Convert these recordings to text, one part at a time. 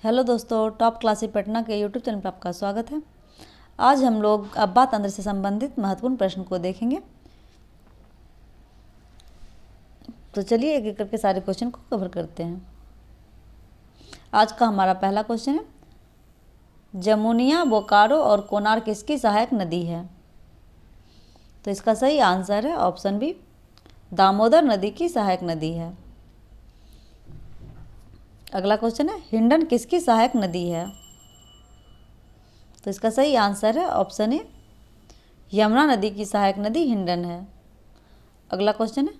Hello दोस्तों, top classic Patna के YouTube channel पर आपका स्वागत है। आज हम लोग अब्बा तंत्र से संबंधित महत्वपूर्ण प्रश्न को देखेंगे। तो चलिए एक एक करके सारे क्वेश्चन को कवर करते हैं। आज का हमारा पहला क्वेश्चन है, जमुनिया, बोकारो और कोनार किसकी सहायक नदी है? तो इसका सही आंसर है ऑप्शन बी, दामोदर नदी की सहायक नदी है। अगला क्वेश्चन है, हिंडन किसकी सहायक नदी है? तो इसका सही आंसर है ऑप्शन ए, यमुना नदी की सहायक नदी हिंडन है। अगला क्वेश्चन है,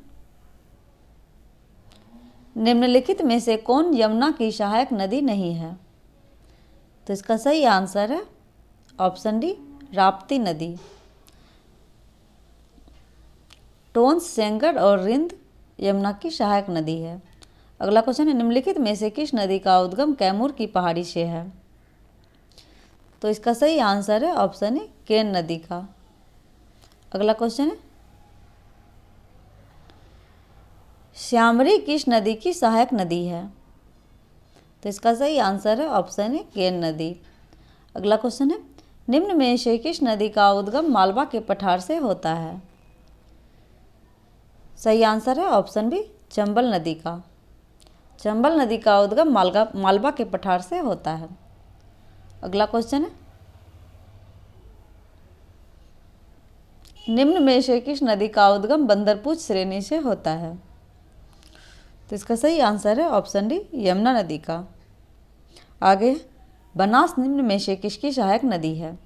निम्नलिखित में से कौन यमुना की सहायक नदी नहीं है? तो इसका सही आंसर है ऑप्शन डी, राप्ती नदी। टोंस, सेंगर और रिंद यमुना की सहायक नदी है। अगला क्वेश्चन है, निम्नलिखित में से किस नदी का उद्गम कैमूर की पहाड़ी से है? तो इसका सही आंसर है ऑप्शन ए, केन नदी का। अगला क्वेश्चन है, श्यामरी किस नदी की सहायक नदी है? तो इसका सही आंसर है ऑप्शन ए, केन नदी। अगला क्वेश्चन है, निम्न में से किस नदी का उद्गम मालवा के पठार से होता है? सही आंसर है ऑप्शन बी, चंबल नदी का। चंबल नदी का उद्गम मालवा के पठार से होता है। अगला क्वेश्चन है, निम्न में से किस नदी का उद्गम बंदरपूछ श्रेणी से होता है? तो इसका सही आंसर है ऑप्शन डी, यमुना नदी का। आगे, बनास निम्न में से किसकी सहायक नदी है?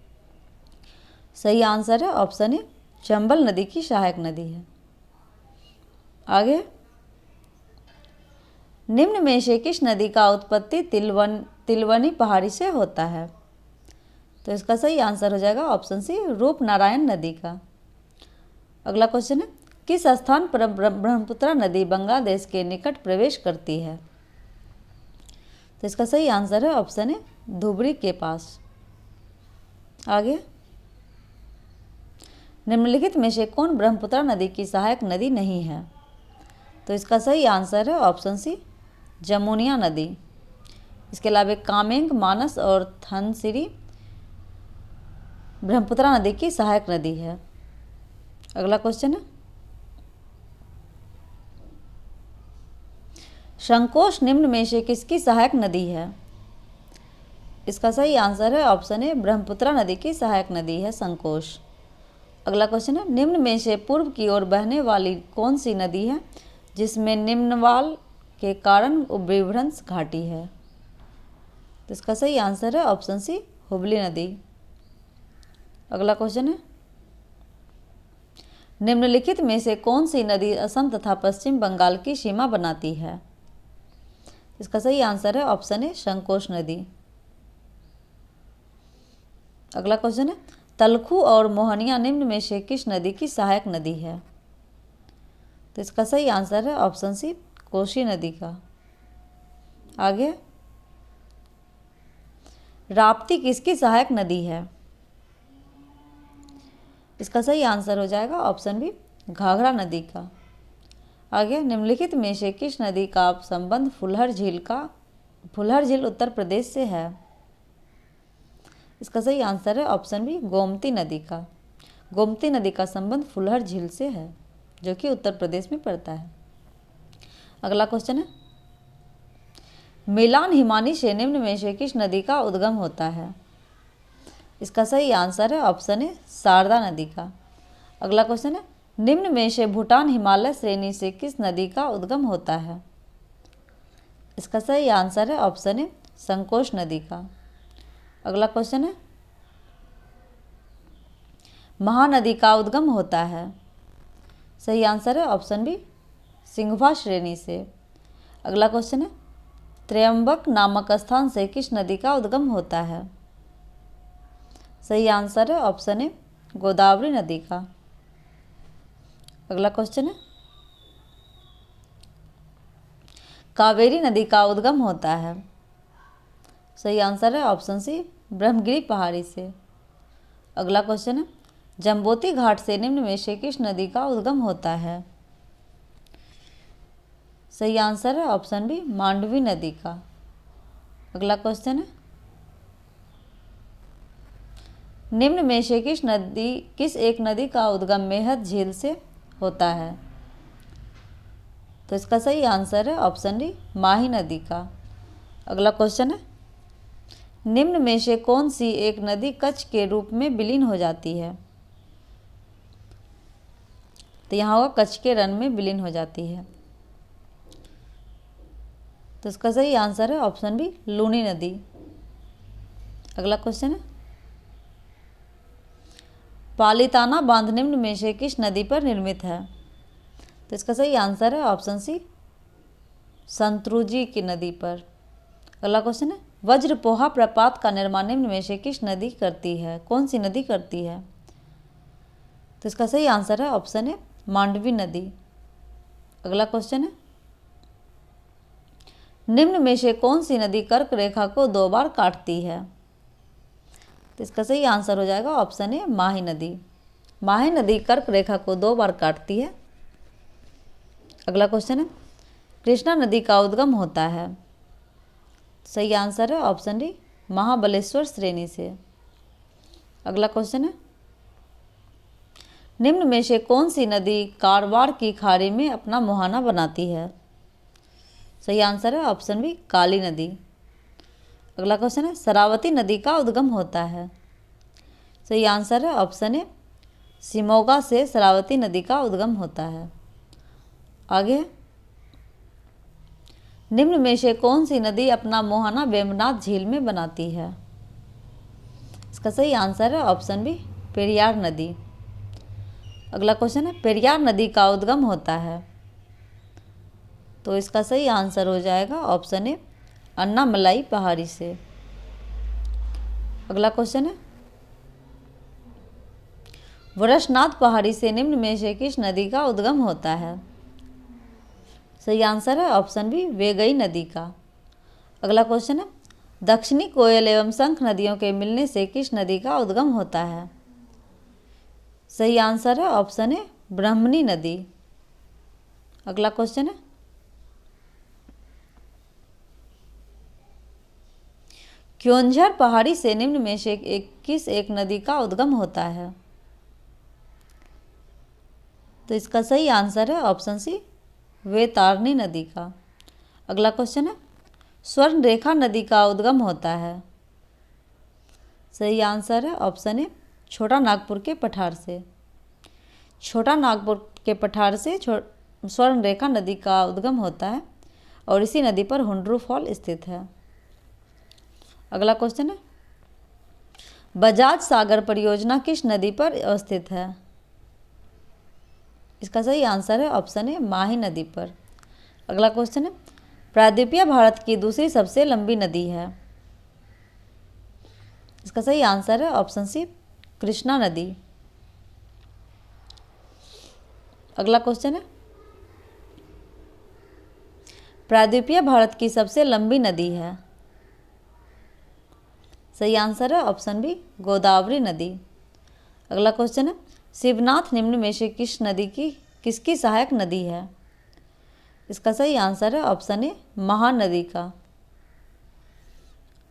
सही आंसर है ऑप्शन ए, चंबल नदी की सहायक नदी है। आगे, निम्न में से किस नदी का उत्पत्ति तिलवनी पहाड़ी से होता है? तो इसका सही आंसर हो जाएगा ऑप्शन सी, रूपनारायण नदी का। अगला क्वेश्चन है, किस स्थान पर ब्रह्मपुत्र नदी बांग्लादेश के निकट प्रवेश करती है? तो इसका सही आंसर है ऑप्शन ए, धुबरी के पास। आगे, निम्नलिखित में से कौन ब्रह्मपुत्र नदी की सहायक नदी नहीं है? तो इसका सही आंसर है ऑप्शन सी, जमुनिया नदी। इसके अलावा कामेंग, मानस और धनसिरी ब्रह्मपुत्र नदी की सहायक नदी है। अगला क्वेश्चन है, संकोश निम्न में से किसकी सहायक नदी है? इसका सही आंसर है ऑप्शन ए, ब्रह्मपुत्र नदी की सहायक नदी है संकोश। अगला क्वेश्चन है, निम्न में से पूर्व की ओर बहने वाली कौन सी नदी है जिसमें निम्नवाल के कारण विभ्रंश घाटी है? तो इसका सही आंसर है ऑप्शन सी, हुबली नदी। अगला क्वेश्चन है, निम्नलिखित में से कौन सी नदी असम तथा पश्चिम बंगाल की सीमा बनाती है? इसका सही आंसर है ऑप्शन ए, संकोश नदी। अगला क्वेश्चन है, तलखू और मोहनिया निम्न में से किस नदी की सहायक नदी है? तो इसका सही आंसर है ऑप्शन सी, कोसी नदी का। आगे, राप्ती किसकी सहायक नदी है? इसका सही आंसर हो जाएगा ऑप्शन बी, घाघरा नदी का। आगे, निम्नलिखित में से किस नदी का संबंध फुलहर झील उत्तर प्रदेश से है? इसका सही आंसर है ऑप्शन बी, गोमती नदी का। गोमती नदी का संबंध फुलहर झील से है, जो कि उत्तर प्रदेश में पड़ता है। अगला क्वेश्चन है, मेलान हिमानी से निम्न में से किस नदी का उद्गम होता है? इसका सही आंसर है ऑप्शन ए, शारदा नदी का। अगला क्वेश्चन है, निम्न में से भूटान हिमालय श्रेणी से किस नदी का उद्गम होता है? इसका सही आंसर है ऑप्शन ए, संकोश नदी का। अगला क्वेश्चन है, महानदी का उद्गम होता है? सही आंसर है ऑप्शन बी, सिंघवा श्रेणी से। अगला क्वेश्चन है, त्र्यंबक नामक स्थान से किस नदी का उद्गम होता है? सही आंसर है ऑप्शन ए, गोदावरी नदी का। अगला क्वेश्चन है, कावेरी नदी का उद्गम होता है? सही आंसर है ऑप्शन सी, ब्रह्मगिरी पहाड़ी से। अगला क्वेश्चन है, जम्बोती घाट से निम्न में से किस नदी का उद्गम होता है? सही आंसर है ऑप्शन बी, मांडवी नदी का। अगला क्वेश्चन है, निम्न में से किस एक नदी का उद्गम मेहत झील से होता है? तो इसका सही आंसर है ऑप्शन डी, माही नदी का। अगला क्वेश्चन है, निम्न में से कौन सी एक नदी कच्छ के रूप में विलीन हो जाती है? तो यहाँ होगा कच्छ के रन में विलीन हो जाती है। तो इसका सही आंसर है ऑप्शन बी, लूनी नदी। अगला क्वेश्चन है, पालीताना बांध निम्न में से किस नदी पर निर्मित है? तो इसका सही आंसर है ऑप्शन सी, संतरुजी की नदी पर। अगला क्वेश्चन है, वज्रपोहा प्रपात का निर्माण निम्न में से किस नदी करती है? कौन सी नदी करती है? तो इसका सही आंसर है ऑप्शन है, मांडवी नदी। अगला क्वेश्चन है, निम्न में से कौन सी नदी कर्क रेखा को 2 बार काटती है? तो इसका सही आंसर हो जाएगा ऑप्शन ए, माही नदी। माही नदी कर्क रेखा को 2 बार काटती है। अगला क्वेश्चन है, कृष्णा नदी का उद्गम होता है? सही आंसर है ऑप्शन डी, महाबलेश्वर श्रेणी से। अगला क्वेश्चन है, निम्न में से कौन सी नदी कारवार की खाड़ी में अपना मुहाना बनाती है? सही आंसर है ऑप्शन बी, काली नदी। अगला क्वेश्चन है, शरावती नदी का उद्गम होता है? सही आंसर है ऑप्शन ए, शिमोगा से शरावती नदी का उद्गम होता है। आगे, निम्न में से कौन सी नदी अपना मुहाना वेम्बनाथ झील में बनाती है? इसका सही आंसर है ऑप्शन बी, पेरियार नदी। अगला क्वेश्चन है, पेरियार नदी का उद्गम होता है? तो इसका सही आंसर हो जाएगा ऑप्शन ए, अन्नामलाई पहाड़ी से। अगला क्वेश्चन है, वरसनाथ पहाड़ी से निम्न में से किस नदी का उद्गम होता है? सही आंसर है ऑप्शन बी, वेगई नदी का। अगला क्वेश्चन है, दक्षिणी कोयल एवं शंख नदियों के मिलने से किस नदी का उद्गम होता है? सही आंसर है ऑप्शन ए, ब्रह्मणी नदी। अगला क्वेश्चन है, क्योंझर पहाड़ी से निम्न में से किस एक नदी का उद्गम होता है? तो इसका सही आंसर है ऑप्शन सी, वेतारनी नदी का। अगला क्वेश्चन है, स्वर्ण रेखा नदी का उद्गम होता है? सही आंसर है ऑप्शन ए, छोटा नागपुर के पठार से। छोटा नागपुर के पठार से स्वर्ण रेखा नदी का उद्गम होता है और इसी नदी पर हुंड्रू फॉल स्थित है। अगला क्वेश्चन है, बजाज सागर परियोजना किस नदी पर अवस्थित है? इसका सही आंसर है ऑप्शन ए, माही नदी पर। अगला क्वेश्चन है, प्रायद्वीपीय भारत की दूसरी सबसे लंबी नदी है? इसका सही आंसर है ऑप्शन सी, कृष्णा नदी। अगला क्वेश्चन है, प्रायद्वीपीय भारत की सबसे लंबी नदी है? सही आंसर है ऑप्शन बी, गोदावरी नदी। अगला क्वेश्चन है, शिवनाथ निम्न में से किसकी सहायक नदी है? इसका सही आंसर है ऑप्शन ए, महानदी का।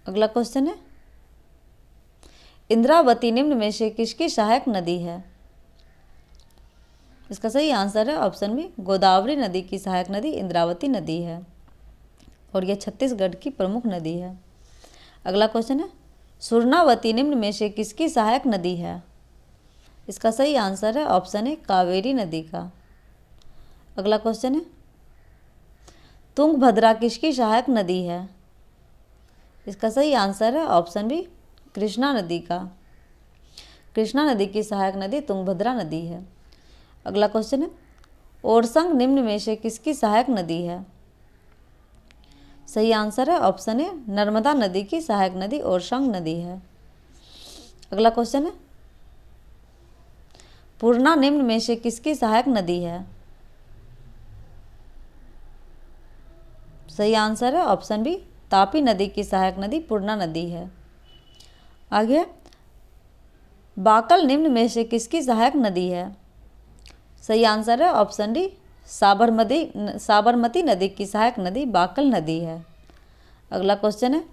अगला क्वेश्चन है, इंद्रावती निम्न में से किसकी सहायक नदी है? इसका सही आंसर है ऑप्शन बी, गोदावरी नदी की सहायक नदी इंद्रावती नदी है और यह छत्तीसगढ़ की प्रमुख नदी है। अगला क्वेश्चन है, सुरनावती निम्न में से किसकी सहायक नदी है? इसका सही आंसर है ऑप्शन ए, कावेरी नदी का। अगला क्वेश्चन है, तुंगभद्रा किसकी सहायक नदी है? इसका सही आंसर है ऑप्शन बी, कृष्णा नदी का। कृष्णा नदी की सहायक नदी तुंगभद्रा नदी है। अगला क्वेश्चन है, ओरसंग निम्न में से किसकी सहायक नदी है? सही आंसर है ऑप्शन ए, नर्मदा नदी की सहायक नदी ओरसंग नदी है। अगला क्वेश्चन है, पूर्णा निम्न में से किसकी सहायक नदी है? सही आंसर है ऑप्शन बी, तापी नदी की सहायक नदी पूर्णा नदी है। आगे, बाकल निम्न में से किसकी सहायक नदी है? सही आंसर है ऑप्शन डी, साबरमती नदी की सहायक नदी बाकल नदी है। अगला क्वेश्चन है,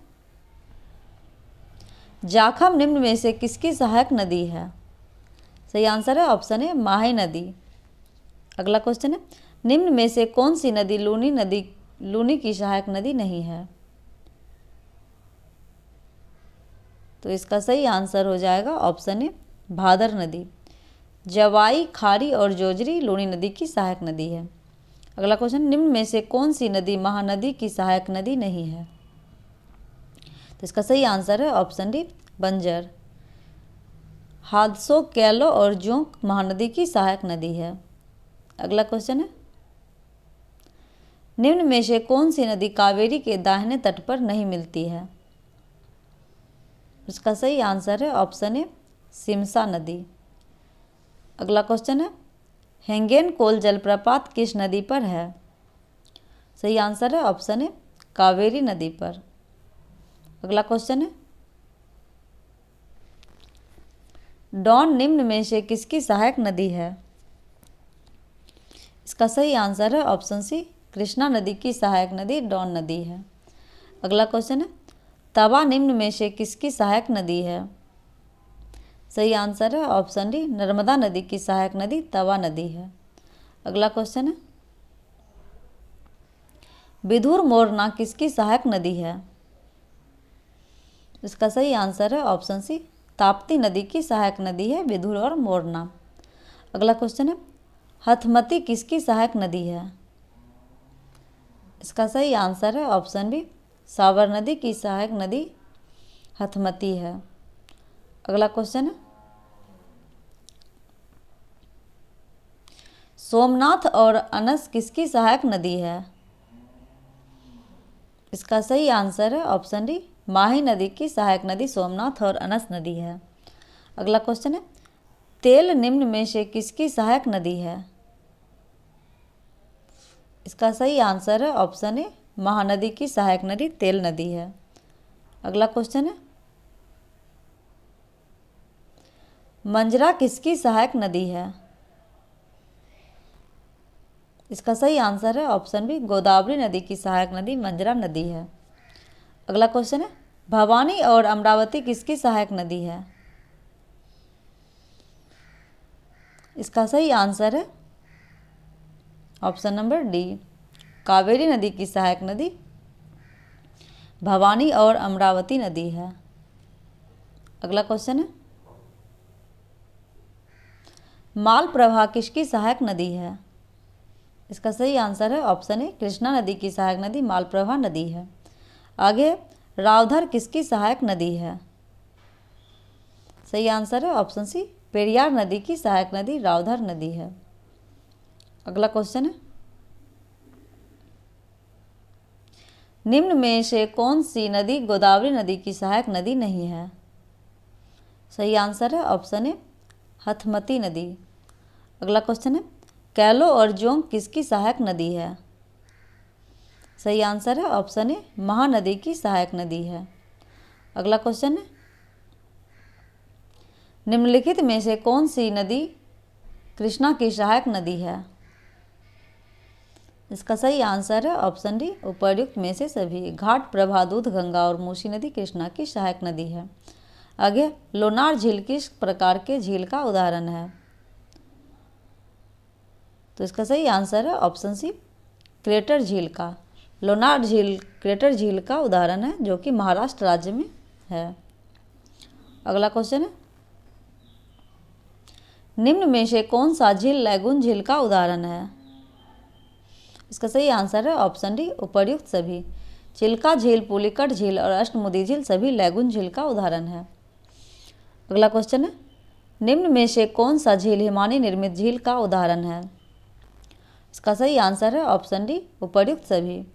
जाखम निम्न में से किसकी सहायक नदी है? सही आंसर है ऑप्शन ए माही नदी। अगला क्वेश्चन है, निम्न में से कौन सी नदी लूनी की सहायक नदी नहीं है? तो इसका सही आंसर हो जाएगा ऑप्शन ए भादर नदी। जवाई, खारी और जोजरी लूनी नदी की सहायक नदी है। अगला क्वेश्चन, निम्न में से कौन सी नदी महानदी की सहायक नदी नहीं है? तो इसका सही आंसर है ऑप्शन डी बंजर। हादसों, कैलो और जोंक महानदी की सहायक नदी है। अगला क्वेश्चन है, निम्न में से कौन सी नदी कावेरी के दाहिने तट पर नहीं मिलती है? इसका सही आंसर है ऑप्शन ए सिमसा नदी। अगला क्वेश्चन है, हेंगेन कोल जलप्रपात किस नदी पर है? सही आंसर है ऑप्शन ए कावेरी नदी पर। अगला क्वेश्चन है, डॉन निम्न में से किसकी सहायक नदी है? इसका सही आंसर है ऑप्शन सी कृष्णा नदी की सहायक नदी डॉन नदी है। अगला क्वेश्चन है, तवा निम्न में से किसकी सहायक नदी है? सही आंसर है ऑप्शन डी नर्मदा नदी की सहायक नदी तवा नदी है। अगला क्वेश्चन है, विधुर मोरना किसकी सहायक नदी है? इसका सही आंसर है ऑप्शन सी ताप्ती नदी की सहायक नदी है विधुर और मोरना। अगला क्वेश्चन है, हथमती किसकी सहायक नदी है? इसका सही आंसर है ऑप्शन बी सावर नदी की सहायक नदी हथमती है। अगला क्वेश्चन है, सोमनाथ और अनस किसकी सहायक नदी है? इसका सही आंसर है ऑप्शन डी माही नदी की सहायक नदी सोमनाथ और अनस नदी है। अगला क्वेश्चन है, तेल निम्न में से किसकी सहायक नदी है? इसका सही आंसर है ऑप्शन ए महानदी की सहायक नदी तेल नदी है। अगला क्वेश्चन है, मंजरा किसकी सहायक नदी है? इसका सही आंसर है ऑप्शन बी गोदावरी नदी की सहायक नदी मंजरा नदी है। अगला क्वेश्चन है, भवानी और अमरावती किसकी सहायक नदी है? इसका सही आंसर है ऑप्शन नंबर डी कावेरी नदी की सहायक नदी भवानी और अमरावती नदी है। अगला क्वेश्चन है, मालप्रभा किसकी सहायक नदी है? इसका सही आंसर है ऑप्शन ए कृष्णा नदी की सहायक नदी मालप्रभा नदी है। आगे, रावधर किसकी सहायक नदी है? सही आंसर है ऑप्शन सी पेरियार नदी की सहायक नदी रावधर नदी है। अगला क्वेश्चन है, निम्न में से कौन सी नदी गोदावरी नदी की सहायक नदी नहीं है? सही आंसर है ऑप्शन ए हथमती नदी। अगला क्वेश्चन है, कैलो और जोंक किसकी सहायक नदी है? सही आंसर है ऑप्शन ए महानदी की सहायक नदी है। अगला क्वेश्चन है, निम्नलिखित में से कौन सी नदी कृष्णा की सहायक नदी है? इसका सही आंसर है ऑप्शन डी उपर्युक्त में से सभी। घाट, प्रभा, दूध गंगा और मूसी नदी कृष्णा की सहायक नदी है। आगे, लोनार झील किस प्रकार के झील का उदाहरण है? तो इसका सही आंसर है ऑप्शन सी क्रेटर झील का। लोनार झील क्रेटर झील का उदाहरण है जो कि महाराष्ट्र राज्य में है। अगला क्वेश्चन है, निम्न में से कौन सा झील लैगून झील का उदाहरण है? इसका सही आंसर है ऑप्शन डी उपर्युक्त सभी। चिल्का झील, पुलिकट झील और अष्टमुदी झील सभी लैगून झील का उदाहरण है। अगला क्वेश्चन है, निम्न में से कौन सा झील हिमानी निर्मित झील का उदाहरण है? इसका सही आंसर है ऑप्शन डी उपर्युक्त सभी।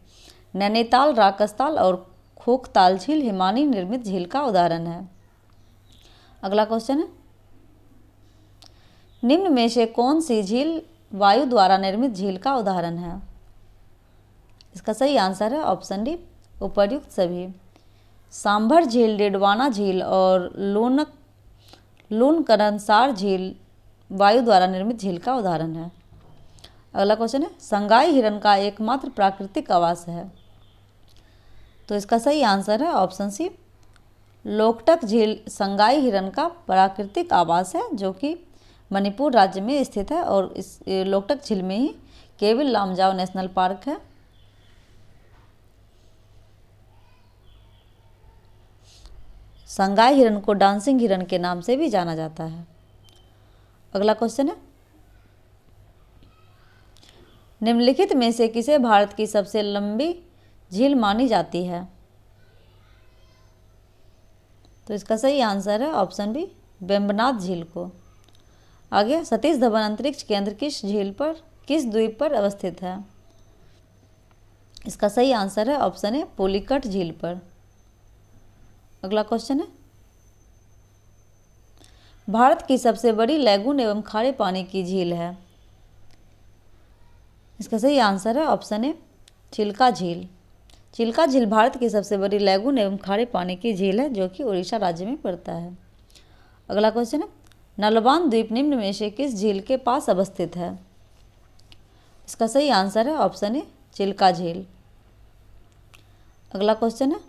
नैनीताल, राकसताल और खोखताल झील हिमानी निर्मित झील का उदाहरण है। अगला क्वेश्चन है, निम्न में से कौन सी झील वायु द्वारा निर्मित झील का उदाहरण है? इसका सही आंसर है ऑप्शन डी उपर्युक्त सभी। सांभर झील, डिडवाना झील और लूनकरनसार झील वायु द्वारा निर्मित झील का उदाहरण है। अगला क्वेश्चन है, संगाई हिरन का एकमात्र प्राकृतिक आवास है? तो इसका सही आंसर है ऑप्शन सी लोकटक झील संगाई हिरन का प्राकृतिक आवास है जो कि मणिपुर राज्य में स्थित है और इस लोकटक झील में ही केबिल लामजाओ नेशनल पार्क है। संगाई हिरन को डांसिंग हिरन के नाम से भी जाना जाता है। अगला क्वेश्चन है, निम्नलिखित में से किसे भारत की सबसे लंबी झील मानी जाती है? तो इसका सही आंसर है ऑप्शन बी, वेम्बनाथ झील को। आगे, सतीश धवन अंतरिक्ष केंद्र किस द्वीप पर अवस्थित है? इसका सही आंसर है ऑप्शन ए, पुलिकट झील पर। अगला क्वेश्चन है, भारत की सबसे बड़ी लैगून एवं खारे पानी की झील है? इसका सही आंसर है ऑप्शन ए, चिल्का झील। चिल्का झील भारत की सबसे बड़ी लैगून एवं खारे पानी की झील है जो कि उड़ीसा राज्य में पड़ता है। अगला क्वेश्चन है, नलवान द्वीप निम्न में से किस झील के पास अवस्थित है? इसका सही आंसर है ऑप्शन ए, चिल्का झील। अगला क्वेश्चन है,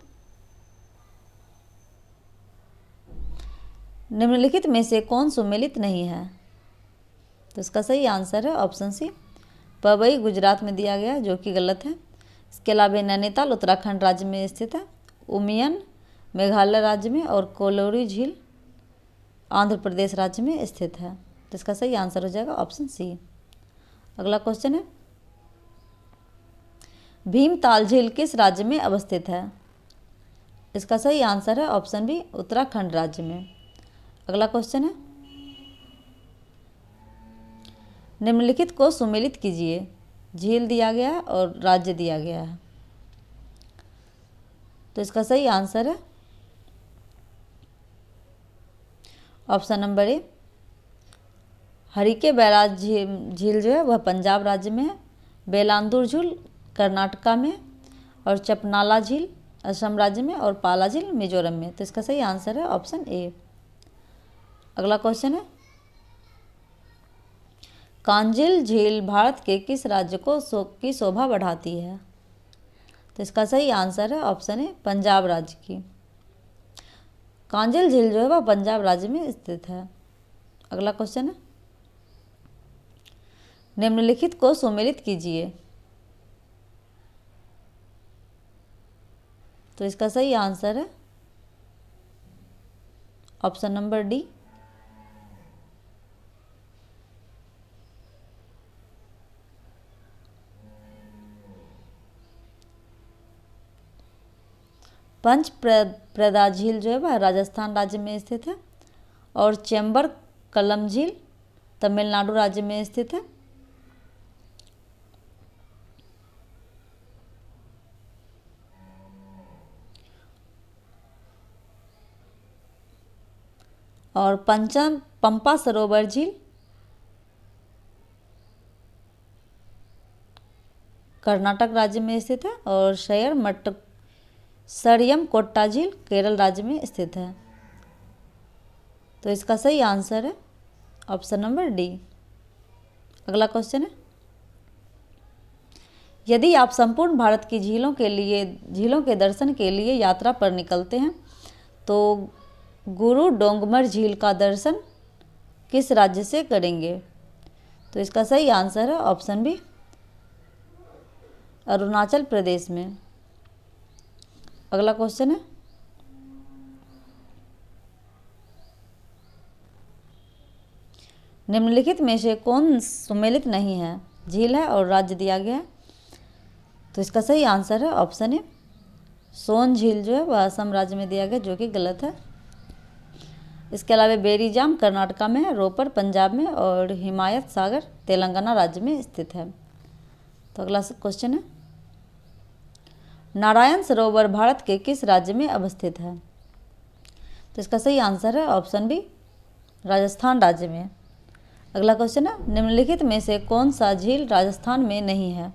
निम्नलिखित में से कौन सुमेलित नहीं है? तो इसका सही आंसर है ऑप्शन सी, पवई गुजरात में दिया गया जो कि गलत है। इसके अलावा नैनीताल उत्तराखंड राज्य में स्थित है, उमियम मेघालय राज्य में और कोलोरी झील आंध्र प्रदेश राज्य में स्थित है। तो इसका सही आंसर हो जाएगा ऑप्शन सी। अगला क्वेश्चन है, भीमताल झील किस राज्य में अवस्थित है? इसका सही आंसर है ऑप्शन बी, उत्तराखंड राज्य में। अगला क्वेश्चन है, निम्नलिखित को सुमेलित कीजिए। झील दिया गया है और राज्य दिया गया है। तो इसका सही आंसर है option number A, Harike barrage झील जो है वह पंजाब राज्य में है, बेलांदूर झील कर्नाटका में और चपनाला झील असम राज्य में और पाला झील मिजोरम में। तो इसका सही आंसर है ऑप्शन ए। अगला क्वेश्चन है, कांजिल झील भारत के किस राज्य की शोभा बढ़ाती है? तो इसका सही आंसर है ऑप्शन ए, पंजाब राज्य की। कांजिल झील जो है वह पंजाब राज्य में स्थित है। अगला क्वेश्चन है, निम्नलिखित को सुमेलित कीजिए। तो इसका सही आंसर है ऑप्शन नंबर डी, पंच प्रदा झील जो है वह राजस्थान राज्य में स्थित है और चेंबर कलम झील तमिलनाडु राज्य में स्थित है। और पंचम पंपा सरोवर झील कर्नाटक राज्य में स्थित है और सरियम कोट्टा झील केरल राज्य में स्थित है। तो इसका सही आंसर है ऑप्शन नंबर डी। अगला क्वेश्चन है, यदि आप संपूर्ण भारत की झीलों के दर्शन के लिए यात्रा पर निकलते हैं तो गुरु डोंगमर झील का दर्शन किस राज्य से करेंगे? तो इसका सही आंसर है ऑप्शन बी, अरुणाचल प्रदेश में। अगला क्वेश्चन है, निम्नलिखित में से कौन सुमेलित नहीं है? झील है और राज्य दिया गया है। तो इसका सही आंसर है ऑप्शन ए, सोन झील जो है वह असम राज्य में दिया गया जो कि गलत है। इसके अलावा बेरीजाम कर्नाटका में है, रोपर पंजाब में और हिमायत सागर तेलंगाना राज्य में स्थित है। तो अगला क्वेश्चन है, नारायण सरोवर भारत के किस राज्य में अवस्थित है? तो इसका सही आंसर है ऑप्शन बी, राजस्थान राज्य में। अगला क्वेश्चन है, निम्नलिखित में से कौन सा झील राजस्थान में नहीं है?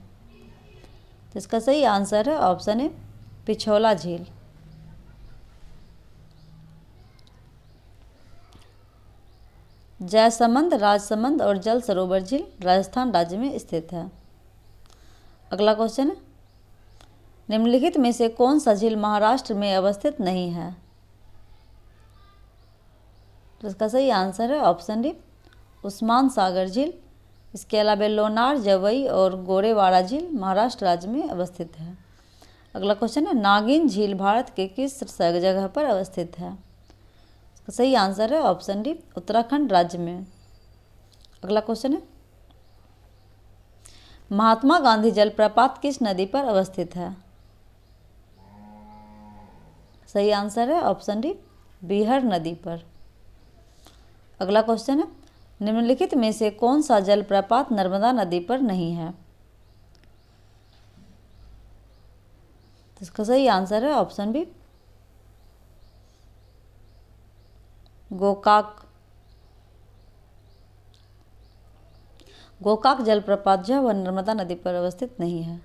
तो इसका सही आंसर है ऑप्शन ए, पिछोला झील। जयसमंद, राजसमंद और जल सरोवर झील राजस्थान राज्य में स्थित है। अगला क्वेश्चन है, निम्नलिखित में से कौन सा झील महाराष्ट्र में अवस्थित नहीं है? तो इसका सही आंसर है ऑप्शन डी उस्मान सागर झील। इसके अलावा लोनार, जवई और गोरेवाड़ा झील महाराष्ट्र राज्य में अवस्थित है। अगला क्वेश्चन है नागिन झील भारत के किस जगह पर अवस्थित है? इसका सही आंसर है ऑप्शन डी उत्तराखंड राज्य में। अगला क्वेश्चन है महात्मा गांधी जलप्रपात किस नदी पर अवस्थित है? सही आंसर है ऑप्शन डी बीहर नदी पर। अगला क्वेश्चन है निम्नलिखित में से कौन सा जलप्रपात नर्मदा नदी पर नहीं है? तो इसका सही आंसर है ऑप्शन बी गोकाक। गोकाक जलप्रपात जो है वह नर्मदा नदी पर अवस्थित नहीं है।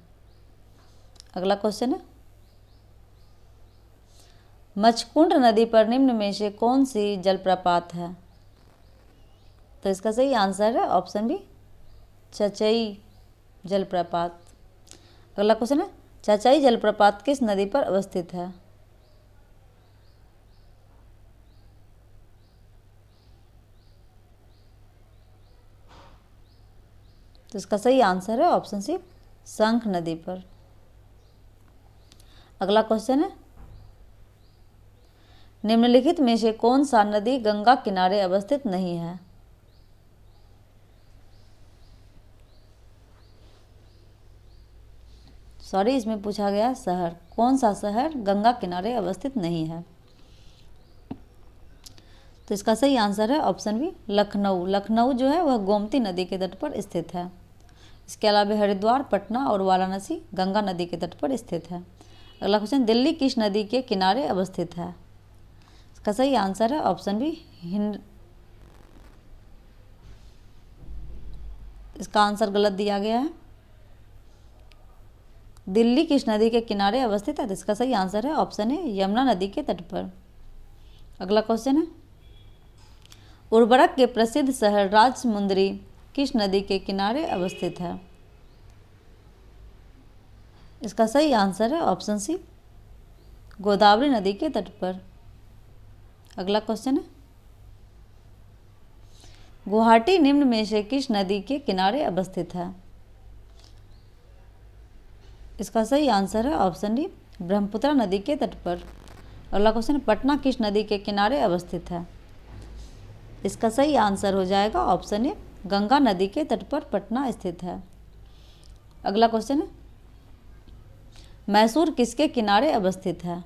अगला क्वेश्चन है मचकुंड नदी पर निम्न में से कौन सी जलप्रपात है? तो इसका सही आंसर है ऑप्शन बी चचई जलप्रपात। अगला क्वेश्चन है चचाई जलप्रपात किस नदी पर अवस्थित है? तो इसका सही आंसर है ऑप्शन सी शंख नदी पर। अगला क्वेश्चन है निम्नलिखित में से कौन सा नदी गंगा किनारे अवस्थित नहीं है? इसमें पूछा गया शहर, कौन सा शहर गंगा किनारे अवस्थित नहीं है? तो इसका सही आंसर है ऑप्शन बी लखनऊ। लखनऊ जो है वह गोमती नदी के तट पर स्थित है। इसके अलावा हरिद्वार, पटना और वाराणसी गंगा नदी के तट पर स्थित है। अगला क्वेश्चन दिल्ली किस नदी के किनारे अवस्थित है? इसका सही आंसर है ऑप्शन बी हिंद। इसका आंसर गलत दिया गया है। दिल्ली किस नदी के किनारे अवस्थित है? तो इसका सही आंसर है ऑप्शन ए यमुना नदी के तट पर। अगला क्वेश्चन है उर्वरक के प्रसिद्ध शहर राजमुंद्री किस नदी के किनारे अवस्थित है? इसका सही आंसर है ऑप्शन सी गोदावरी नदी के तट पर। अगला क्वेश्चन है गुवाहाटी निम्न में से किस नदी के किनारे अवस्थित है? इसका सही आंसर है ऑप्शन डी ब्रह्मपुत्र नदी के तट पर। अगला क्वेश्चन पटना किस नदी के किनारे अवस्थित है? इसका सही आंसर हो जाएगा ऑप्शन ए गंगा नदी के तट पर पटना स्थित है। अगला क्वेश्चन है मैसूर किसके किनारे अवस्थित है?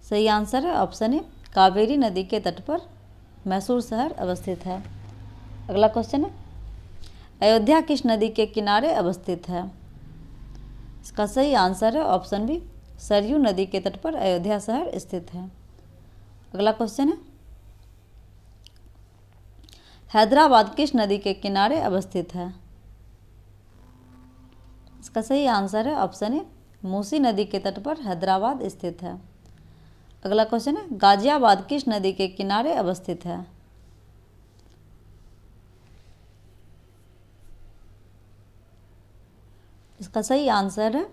सही आंसर है ऑप्शन ए कावेरी नदी के तट पर मैसूर शहर अवस्थित है। अगला क्वेश्चन है अयोध्या किस नदी के किनारे अवस्थित है? इसका सही आंसर है ऑप्शन बी सरयू नदी के तट पर अयोध्या शहर स्थित है। अगला क्वेश्चन है हैदराबाद किस नदी के किनारे अवस्थित है? इसका सही आंसर है ऑप्शन ए मूसी नदी के तट पर हैदराबाद स्थित है। अगला क्वेश्चन है गाजियाबाद किस नदी के किनारे अवस्थित है? इसका सही आंसर है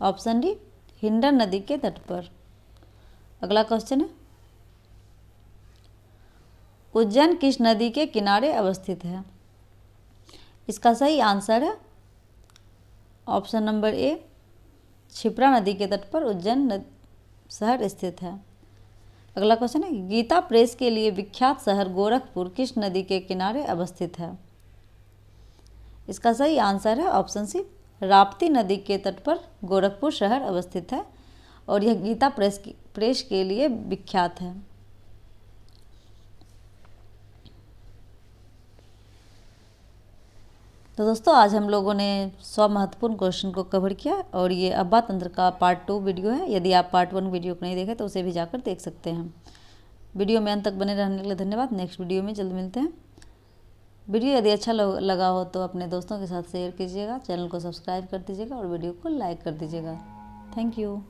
ऑप्शन डी हिंडन नदी के तट पर। अगला क्वेश्चन है उज्जैन किस नदी के किनारे अवस्थित है? इसका सही आंसर है ऑप्शन नंबर ए क्षिप्रा नदी के तट पर उज्जैन शहर स्थित है। अगला क्वेश्चन है गीता प्रेस के लिए विख्यात शहर गोरखपुर किस नदी के किनारे अवस्थित है? इसका सही आंसर है ऑप्शन सी राप्ती नदी के तट पर गोरखपुर शहर अवस्थित है और यह गीता प्रेस के लिए विख्यात है। तो दोस्तों आज हम लोगों ने 100 महत्वपूर्ण क्वेश्चन को कवर किया और ये अब्बा तंत्र का पार्ट 2 वीडियो है। यदि आप पार्ट 1 वीडियो को नहीं देखे तो उसे भी जाकर देख सकते हैं। वीडियो में अंत तक बने रहने के लिए धन्यवाद। नेक्स्ट वीडियो में जल्द मिलते हैं। वीडियो यदि अच्छा लगा हो तो अपने दोस्तों के साथ शेयर कीजिएगा, चैनल को सब्सक्राइब कर दीजिएगा और वीडियो को लाइक कर दीजिएगा। Thank you.